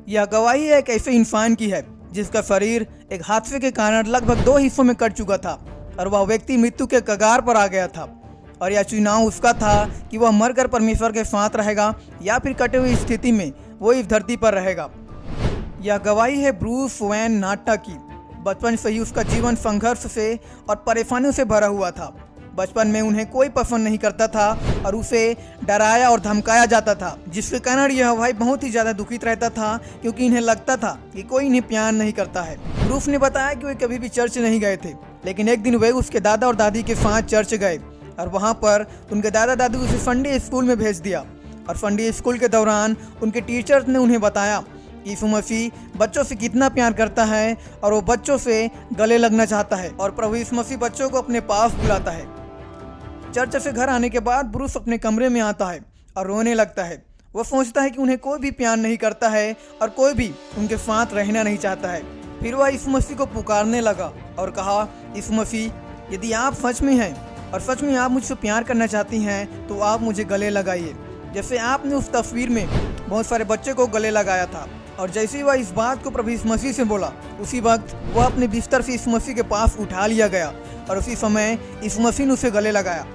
यह गवाही एक ऐसे इंसान की है जिसका शरीर एक हादसे के कारण लगभग 2 हिस्सों में कट चुका था और वह व्यक्ति मृत्यु के कगार पर आ गया था। और यह चुनाव उसका था कि वह मरकर परमेश्वर के साथ रहेगा या फिर कटे हुई स्थिति में वो इस धरती पर रहेगा। यह गवाही है ब्रूस वेन नाटा की। बचपन से ही उसका जीवन संघर्ष से और परेशानियों से भरा हुआ था। बचपन में उन्हें कोई पसंद नहीं करता था और उसे डराया और धमकाया जाता था, जिसके कारण यह भाई बहुत ही ज़्यादा दुखित रहता था क्योंकि इन्हें लगता था कि कोई इन्हें प्यार नहीं करता है। ब्रूस ने बताया कि वे कभी भी चर्च नहीं गए थे, लेकिन एक दिन वे उसके दादा और दादी के साथ चर्च गए और वहाँ पर उनके दादा दादी उसे संडे स्कूल में भेज दिया। और संडे स्कूल के दौरान उनके टीचर्स ने उन्हें बताया यीशु मसीह बच्चों से कितना प्यार करता है और वो बच्चों से गले लगना चाहता है और प्रभु यीशु मसीह बच्चों को अपने पास बुलाता है। चर्च से घर आने के बाद ब्रूस अपने कमरे में आता है और रोने लगता है। वो सोचता है कि उन्हें कोई भी प्यार नहीं करता है और कोई भी उनके साथ रहना नहीं चाहता है। फिर वह यीशु मसीह को पुकारने लगा और कहा, यीशु मसीह, यदि आप सच में हैं और सच में आप मुझसे प्यार करना चाहती हैं तो आप मुझे गले लगाइए, जैसे आपने उस तस्वीर में बहुत सारे बच्चे को गले लगाया था। और जैसे ही वह इस बात को प्रभु यीशु मसीह से बोला, उसी वक्त वह अपने बिस्तर से यीशु मसीह के पास उठा लिया गया और उसी समय यीशु मसीह ने उसे गले लगाया।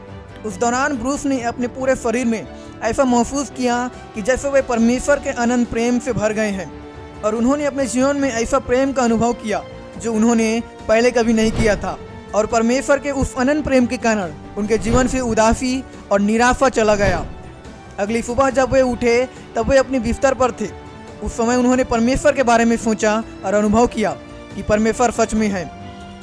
उस दौरान ब्रूस ने अपने पूरे शरीर में ऐसा महसूस किया कि जैसे वे परमेश्वर के अनंत प्रेम से भर गए हैं और उन्होंने अपने जीवन में ऐसा प्रेम का अनुभव किया जो उन्होंने पहले कभी नहीं किया था। और परमेश्वर के उस अनंत प्रेम के कारण उनके जीवन से उदासी और निराशा चला गया। अगली सुबह जब वे उठे तब वे अपने बिस्तर पर थे। उस समय उन्होंने परमेश्वर के बारे में सोचा और अनुभव किया कि परमेश्वर सच में है।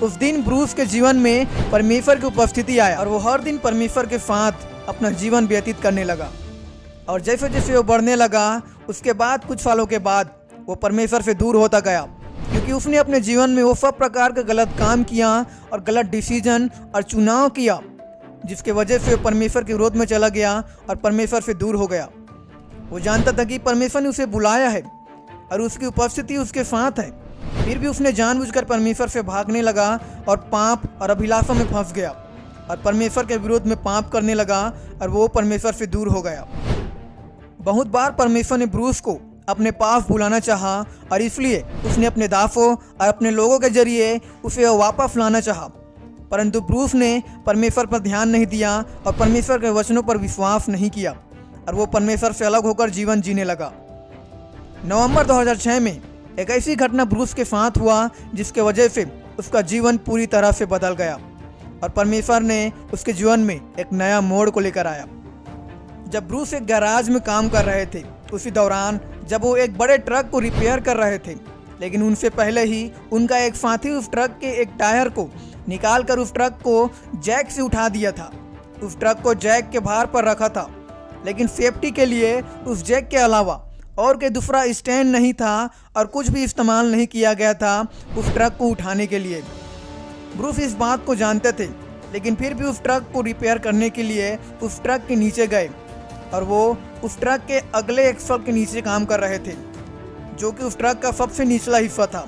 उस दिन ब्रूस के जीवन में परमेश्वर की उपस्थिति आया और वो हर दिन परमेश्वर के साथ अपना जीवन व्यतीत करने लगा। और जैसे जैसे वो बढ़ने लगा, उसके बाद कुछ सालों के बाद वो परमेश्वर से दूर होता गया, क्योंकि उसने अपने जीवन में वो सब प्रकार के गलत काम किया और गलत डिसीजन और चुनाव किया, जिसके वजह से वो परमेश्वर के विरोध में चला गया और परमेश्वर से दूर हो गया। वो जानता था कि परमेश्वर ने उसे बुलाया है और उसकी उपस्थिति उसके साथ है, फिर भी उसने जानबूझकर परमेश्वर से भागने लगा और पाप और अभिलाषा में फंस गया और परमेश्वर के विरोध में पाप करने लगा और वो परमेश्वर से दूर हो गया। बहुत बार परमेश्वर ने ब्रूस को अपने पास बुलाना चाहा और इसलिए उसने अपने दासों और अपने लोगों के जरिए उसे वापस लाना चाहा, परंतु ब्रूस ने परमेश्वर पर ध्यान नहीं दिया और परमेश्वर के वचनों पर विश्वास नहीं किया और वो परमेश्वर से अलग होकर जीवन जीने लगा। नवंबर 2006 में एक ऐसी घटना ब्रूस के साथ हुआ जिसके वजह से उसका जीवन पूरी तरह से बदल गया और परमेश्वर ने उसके जीवन में एक नया मोड़ को लेकर आया। जब ब्रूस एक गैराज में काम कर रहे थे, उसी दौरान जब वो एक बड़े ट्रक को रिपेयर कर रहे थे, लेकिन उनसे पहले ही उनका एक साथी उस ट्रक के एक टायर को निकालकर उस ट्रक को जैक से उठा दिया था। उस ट्रक को जैक के भार पर रखा था, लेकिन सेफ्टी के लिए उस जैक के अलावा और कोई दूसरा स्टैंड नहीं था और कुछ भी इस्तेमाल नहीं किया गया था उस ट्रक को उठाने के लिए। ब्रूस इस बात को जानते थे, लेकिन फिर भी उस ट्रक को रिपेयर करने के लिए उस ट्रक के नीचे गए और वो उस ट्रक के अगले एक्सल के नीचे काम कर रहे थे, जो कि उस ट्रक का सबसे निचला हिस्सा था।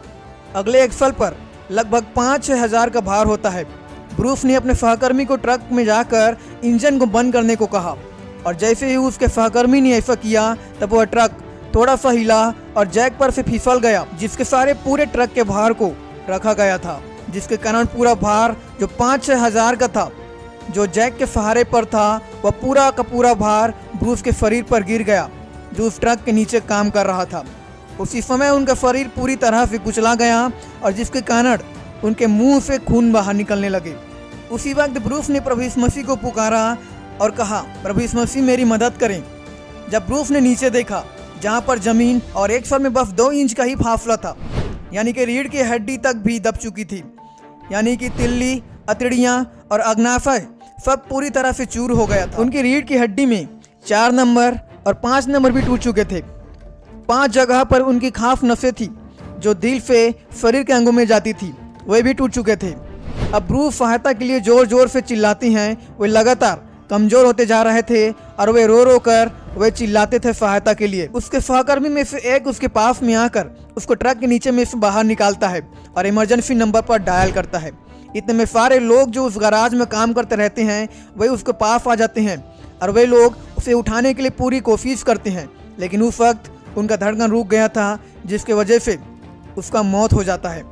अगले एक्सल पर लगभग 5-6 हज़ार का भार होता है। ब्रूस ने अपने सहकर्मी को ट्रक में जाकर इंजन को बंद करने को कहा और जैसे ही उसके सहकर्मी ने ऐसा किया तब वह ट्रक थोड़ा सा हिला और जैक पर से फिसल गया, जिसके सारे पूरे ट्रक के भार को रखा गया था, जिसके कारण पूरा भार जो 5-6 हज़ार का था, जो जैक के सहारे पर था, वह पूरा का पूरा भार ब्रूस के शरीर पर गिर गया, जो उस ट्रक के नीचे काम कर रहा था। उसी समय उनका शरीर पूरी तरह से कुचला गया और जिसके कारण उनके मुंह से खून बाहर निकलने लगे। उसी वक्त ब्रूस ने प्रभु यीशु मसीह को पुकारा और कहा, प्रभु यीशु मसीह मेरी मदद करें। जब ब्रूस ने नीचे देखा, जहाँ पर जमीन और एक सर में बस 2 इंच का ही फासला था, यानी कि रीढ़ की हड्डी तक भी दब चुकी थी, यानी कि तिल्ली, अतड़ियाँ और अग्नाशय सब पूरी तरह से चूर हो गया था। उनकी रीढ़ की हड्डी में 4 नंबर और 5 नंबर भी टूट चुके थे। 5 जगह पर उनकी खास नसें थी जो दिल से शरीर के अंगों में जाती थी, वे भी टूट चुके थे। अब ब्रूस सहायता के लिए जोर जोर से चिल्लाती हैं। वे लगातार कमजोर होते जा रहे थे और वे रो रो कर वे चिल्लाते थे सहायता के लिए। उसके सहकर्मी में से एक उसके पास में आकर उसको ट्रक के नीचे में से बाहर निकालता है और इमरजेंसी नंबर पर डायल करता है। इतने में सारे लोग जो उस गैराज में काम करते रहते हैं वे उसके पास आ जाते हैं और वे लोग उसे उठाने के लिए पूरी कोशिश करते हैं, लेकिन उस वक्त उनका धड़कन रुक गया था, जिसके वजह से उसका मौत हो जाता है।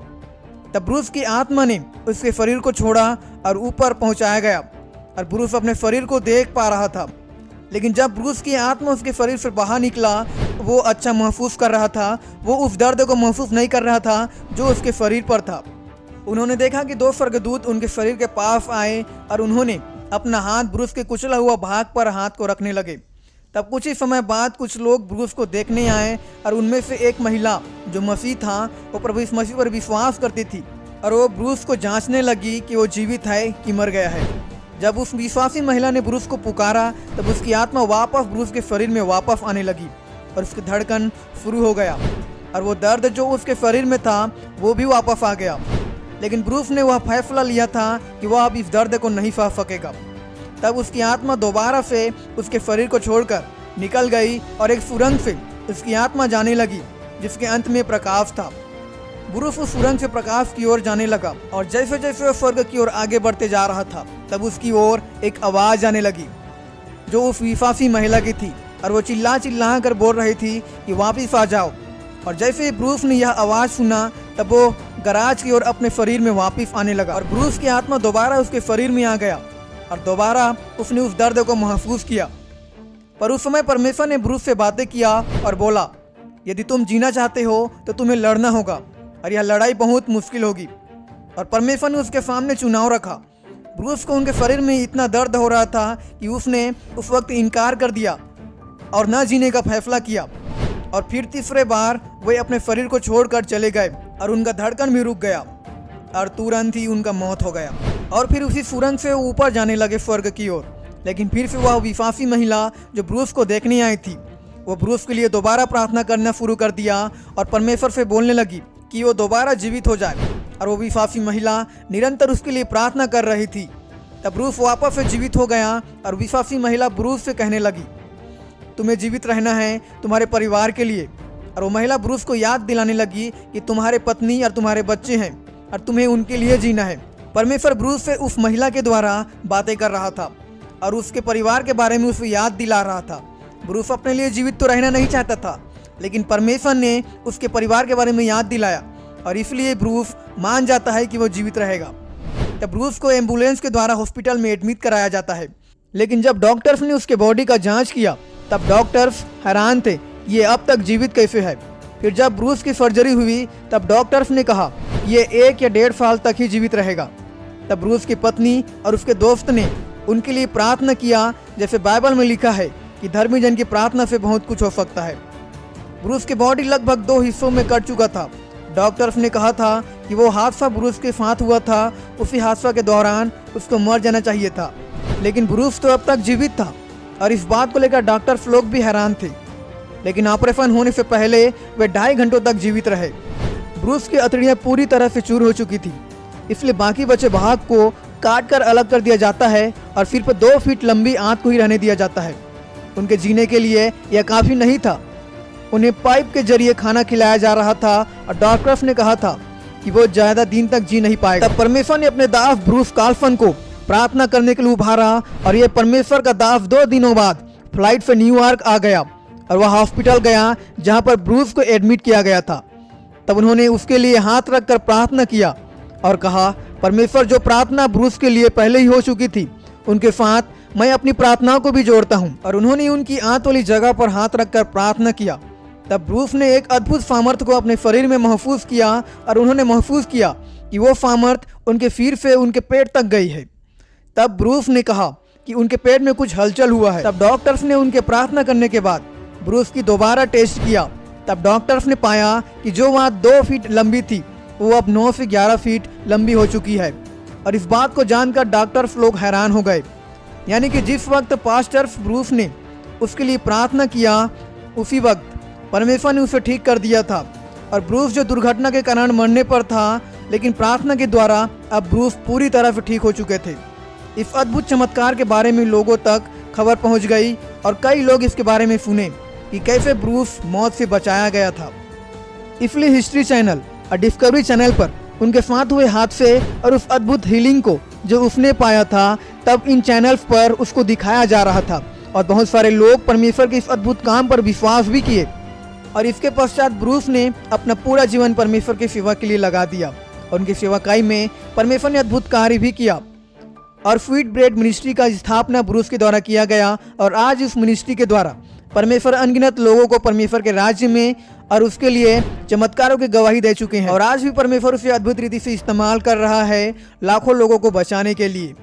तब ब्रूस की आत्मा ने उसके शरीर को छोड़ा और ऊपर पहुंचाया गया और ब्रूस अपने शरीर को देख पा रहा था। लेकिन जब ब्रूस की आत्मा उसके शरीर से बाहर निकला, वो अच्छा महसूस कर रहा था। वो उस दर्द को महसूस नहीं कर रहा था जो उसके शरीर पर था। उन्होंने देखा कि 2 स्वर्गदूत उनके शरीर के पास आए और उन्होंने अपना हाथ ब्रूस के कुचला हुआ भाग पर हाथ को रखने लगे। तब कुछ ही समय बाद कुछ लोग ब्रूस को देखने आए और उनमें से एक महिला जो मसीह था, वो प्रभु यीशु मसीह पर विश्वास करती थी और वो ब्रूस को जांचने लगी कि वो जीवित है कि मर गया है। जब उस विश्वासी महिला ने ब्रूस को पुकारा, तब उसकी आत्मा वापस ब्रूस के शरीर में वापस आने लगी और उसकी धड़कन शुरू हो गया और वो दर्द जो उसके शरीर में था वो भी वापस आ गया। लेकिन ब्रूस ने वह फैसला लिया था कि वह अब इस दर्द को नहीं सह सकेगा। तब उसकी आत्मा दोबारा से उसके शरीर को छोड़कर निकल गई और एक सुरंग से उसकी आत्मा जाने लगी, जिसके अंत में प्रकाश था। ब्रूस उस सुरंग से प्रकाश की ओर जाने लगा और जैसे जैसे वह स्वर्ग की ओर आगे बढ़ते जा रहा था, तब उसकी ओर एक आवाज आने लगी जो उस विश्वासी महिला की थी और वो चिल्ला चिल्ला कर बोल रही थी कि वापिस आ जाओ। और जैसे ही ब्रूस ने यह आवाज़ सुना, तब वो गराज की ओर अपने शरीर में वापस आने लगा और ब्रूस की आत्मा दोबारा उसके शरीर में आ गया और दोबारा उसने उस दर्द को महसूस किया। पर उस समय परमेश्वर ने ब्रूस से बातें किया और बोला, यदि तुम जीना चाहते हो तो तुम्हें लड़ना होगा और यह लड़ाई बहुत मुश्किल होगी। और परमेश्वर ने उसके सामने चुनाव रखा। ब्रूस को उनके शरीर में इतना दर्द हो रहा था कि उसने उस वक्त इनकार कर दिया और न जीने का फैसला किया। और फिर तीसरे बार वे अपने शरीर को छोड़कर चले गए और उनका धड़कन भी रुक गया और तुरंत ही उनका मौत हो गया। और फिर उसी सुरंग से ऊपर जाने लगे स्वर्ग की ओर। लेकिन फिर से वह विश्वासी महिला जो ब्रूस को देखने आई थी, वो ब्रूस के लिए दोबारा प्रार्थना करना शुरू कर दिया और परमेश्वर से बोलने लगी कि वो दोबारा जीवित हो जाए। और वो विश्वासी महिला निरंतर उसके लिए प्रार्थना कर रही थी। तब ब्रूस वापस से जीवित हो गया और विश्वासी महिला ब्रूस से कहने लगी, तुम्हें जीवित रहना है तुम्हारे परिवार के लिए। और वो महिला ब्रूस को याद दिलाने लगी कि तुम्हारे पत्नी और तुम्हारे बच्चे हैं और तुम्हें उनके लिए जीना है। परमेश्वर ब्रूस से उस महिला के द्वारा बातें कर रहा था और उसके परिवार के बारे में उसे याद दिला रहा था। ब्रूस अपने लिए जीवित तो रहना नहीं चाहता था, लेकिन परमेश्वर ने उसके परिवार के बारे में याद दिलाया और इसलिए ब्रूस मान जाता है कि वो जीवित रहेगा। तब ब्रूस को एम्बुलेंस के द्वारा हॉस्पिटल में एडमिट कराया जाता है। लेकिन जब डॉक्टर्स ने उसके बॉडी का जांच किया, तब डॉक्टर्स हैरान थे, ये अब तक जीवित कैसे है। फिर जब ब्रूस की सर्जरी हुई, तब डॉक्टर्स ने कहा ये 1 या 1.5 साल तक ही जीवित रहेगा। तब ब्रूस की पत्नी और उसके दोस्त ने उनके लिए प्रार्थना किया, जैसे बाइबल में लिखा है कि धर्मी जन की प्रार्थना से बहुत कुछ हो सकता है। ब्रूस की बॉडी लगभग 2 हिस्सों में कट चुका था। डॉक्टर्स ने कहा था कि वो हादसा ब्रूस के साथ हुआ था, उसी हादसा के दौरान उसको मर जाना चाहिए था, लेकिन ब्रूस तो अब तक जीवित था। और इस बात को लेकर डॉक्टर्स लोग भी हैरान थे। लेकिन ऑपरेशन होने से पहले वे 2.5 घंटों तक जीवित रहे। ब्रूस की अतड़ियाँ पूरी तरह से चूर हो चुकी थी, इसलिए बाकी बचे भाग को काट कर अलग कर दिया जाता है और सिर्फ 2 फीट लंबी आंत को ही रहने दिया जाता है। उनके जीने के लिए यह काफ़ी नहीं था। उन्हें पाइप के जरिए खाना खिलाया जा रहा था और डॉक्टर्स ने कहा था कि वो ज़्यादा दिन तक जी नहीं पाएगा। तब परमेश्वर ने अपने दास ब्रूस कार्लसन को प्रार्थना करने के लिए उभारा और ये परमेश्वर का दास 2 दिनों बाद फ्लाइट से न्यूयॉर्क आ गया और वह हॉस्पिटल गया जहां पर ब्रूस को एडमिट किया गया था। तब उन्होंने उसके लिए हाथ रखकर प्रार्थना किया और कहा, परमेश्वर जो प्रार्थना ब्रूस के लिए पहले ही हो चुकी थी, उनके साथ मैं अपनी प्रार्थनाओं को भी जोड़ता हूं। और उन्होंने उनकी आंत वाली जगह पर हाथ रखकर प्रार्थना किया। तब ब्रूस ने एक अद्भुत सामर्थ्य को अपने शरीर में महसूस किया और उन्होंने महसूस किया कि वो सामर्थ्य उनके सिर से उनके पेट तक गई है। तब ब्रूस ने कहा कि उनके पेट में कुछ हलचल हुआ है। तब डॉक्टर्स ने उनके प्रार्थना करने के बाद ब्रूस की दोबारा टेस्ट किया। तब डॉक्टर्स ने पाया कि जो वहाँ 2 फीट लंबी थी, वो अब 9 से 11 फीट लंबी हो चुकी है। और इस बात को जानकर डॉक्टर्स लोग हैरान हो गए। यानी कि जिस वक्त पास्टर ब्रूस ने उसके लिए प्रार्थना किया, उसी वक्त परमेश्वर ने उसे ठीक कर दिया था। और ब्रूस जो दुर्घटना के कारण मरने पर था, लेकिन प्रार्थना के द्वारा अब ब्रूस पूरी तरह से ठीक हो चुके थे। इस अद्भुत चमत्कार के बारे में लोगों तक खबर पहुंच गई और कई लोग इसके बारे में सुने कि कैसे ब्रूस मौत से बचाया गया था। इसलिए हिस्ट्री चैनल और डिस्कवरी चैनल पर उनके साथ हुए हादसे और उस अद्भुत हीलिंग को जो उसने पाया था, तब इन चैनल्स पर उसको दिखाया जा रहा था और बहुत सारे लोग परमेश्वर के इस अद्भुत काम पर विश्वास भी किए। और इसके पश्चात ब्रूस ने अपना पूरा जीवन परमेश्वर की सेवा के लिए लगा दिया और उनकी सेवाकाई में परमेश्वर ने अद्भुत कार्य भी किया। और स्वीट ब्रेड मिनिस्ट्री का स्थापना ब्रूस के द्वारा किया गया और आज इस मिनिस्ट्री के द्वारा परमेश्वर अनगिनत लोगों को परमेश्वर के राज्य में और उसके लिए चमत्कारों की गवाही दे चुके हैं और आज भी परमेश्वर उसे अद्भुत रीति से इस्तेमाल कर रहा है लाखों लोगों को बचाने के लिए।